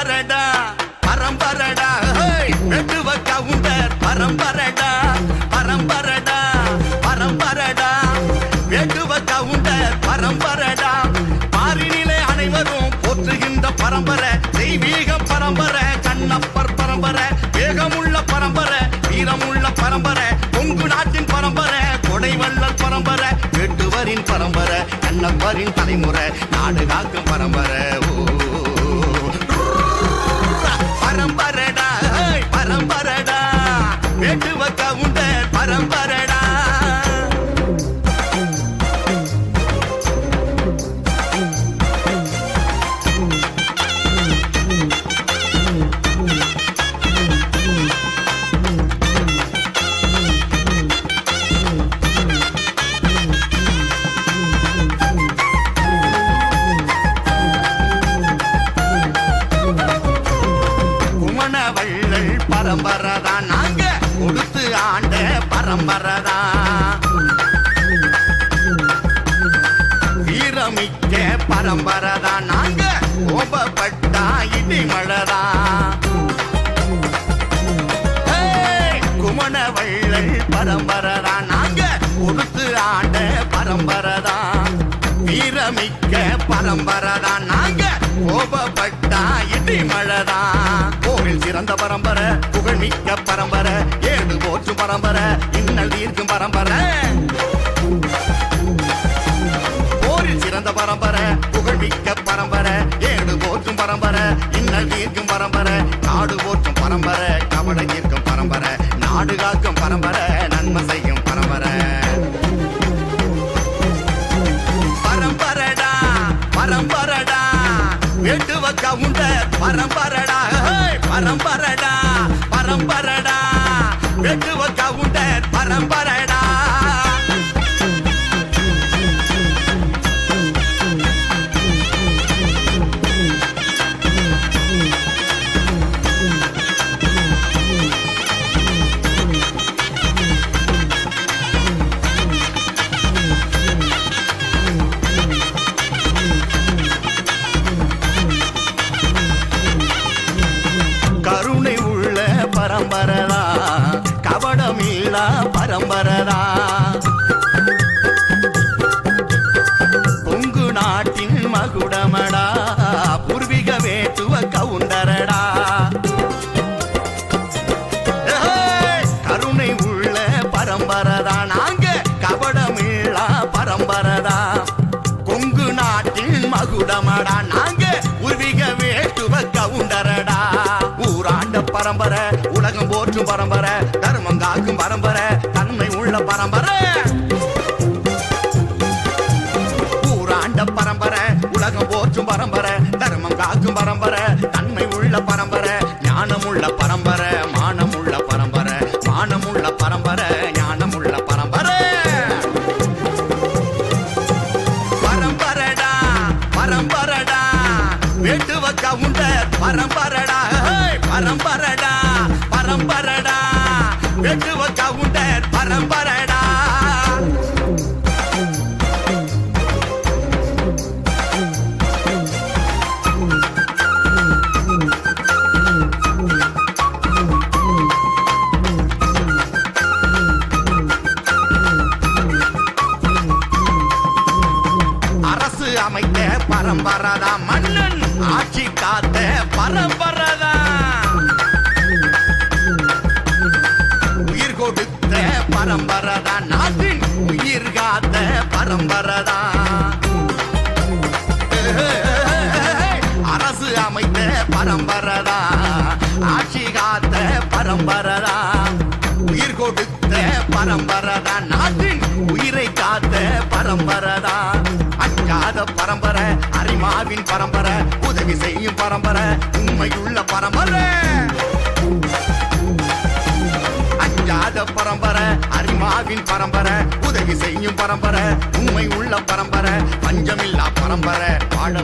பரம்பரடா பரம்பரடா Vettuva counter பரம்பரடா பரம்பரடா பரம்பரடா Vettuva counter பரம்பரடா பாரினிலே அனைவரும் போற்றுகின்ற பரம்பரை தெய்வீக பரம்பரை கண்ணப்பர் பரம்பரை வேகமுள்ள பரம்பரை வீரமுள்ள பரம்பரை கொங்கு நாட்டின் பரம்பரை கொடைவள்ளல் பரம்பரை வெட்டுவரின் பரம்பரை கண்ணப்பரின் தலைமுறை நாடு காக்கும் பரம்பரை பரம்பரடா பரம்பரடா வெட்டுவ கவுண்டர் பரம்பரடா பரம்பரதா நாங்க கொடுத்து ஆண்ட பரம்பரதா வீரமிக்க பரம்பரதா நாங்க கோபப்பட்டா இடி மழதா குமணவள்ளல் பரம்பரதா நாங்க கொடுத்து ஆண்ட பரம்பரதா வீரமிக்க பரம்பரதா நாங்க கோபப்பட்டா இடி மழதா கோவில் சிறந்த பரம்பரை புகழ்மிக்க பரம்பரை ஏடு போற்று பரம்பரை இன்னல் தீர்க்கும் பரம்பரை கோவில் சிறந்த பரம்பரை புகழ்மிக்க பரம்பரை ஏடு போற்றும் பரம்பரை இன்னல் தீர்க்கும் பரம்பரை நாடு போற்றும் பரம்பரை கவலை தீர்க்கும் பரம்பரை நாடு காக்கும் பரம்பரை நன்மை செய்யும் பரம்பரை பரம்பரடா பரம்பரடா வெட்டுவ கவுண்டர் பரம்பரடா பரம்பரடா பரம்பரடா வெட்டுவ கவுண்டர் பரம்பரடா பரம்பரதா கபடமீளா பரம்பரதா கொங்கு நாட்டின் மகுடமடா பூர்வீக வேட்டுவ கவுண்டரடா கருணை உள்ள பரம்பரதா நாங்க கபடமீளா பரம்பரதா கொங்கு நாட்டின் மகுடமடா நாங்க பூர்வீக வேட்டுவ கவுண்டரடா ஊராண்ட பரம்பரை உலகம் போற்றும் பரம்பரை தர்மம் காக்கும் பரம்பரை தன்மை உள்ள பரம்பரை ஊராண்ட பரம்பரை உலகம் போற்றும் பரம்பரை தர்மம் காக்கும் பரம்பரை தன்மை உள்ள பரம்பரை ஞானமுள்ள பரம்பரை மானமுள்ள பரம்பரை மானமுள்ள பரம்பரை ஞானமுள்ள பரம்பரை பரம்பரடா பரம்பரடா வெட்டுவ கவுண்டர் பரம்பரடா பரம்பரடா பரம்பரடா வெட்டுவ கவுண்டர் பரம்பரடா அரசு அமைத்த பரம்பரதா மன்னன் ஆட்சி காத்த பரம்பரதா உயிர் கொடுத்த பரம்பரதா நாட்டின் உயிர் காத்த பரம்பரதா அரசு அமைத்த பரம்பரதா ஆட்சி காத்த பரம்பரதா உயிர் கொடுத்த பரம்பரதா நாட்டின் உயிரை காத்த பரம்பரதா அஞ்சாத பரம்பரை அரிமாவின் பரம்பரை உதவி செய்யும் பரம்பரை உண்மையுள்ள பரம்பரை அஞ்சாத பரம்பரை அரிமாவின் பரம்பரை உதவி செய்யும் பரம்பரை உண்மை உள்ள பரம்பரை பஞ்சமில்லா பரம்பரை வாழ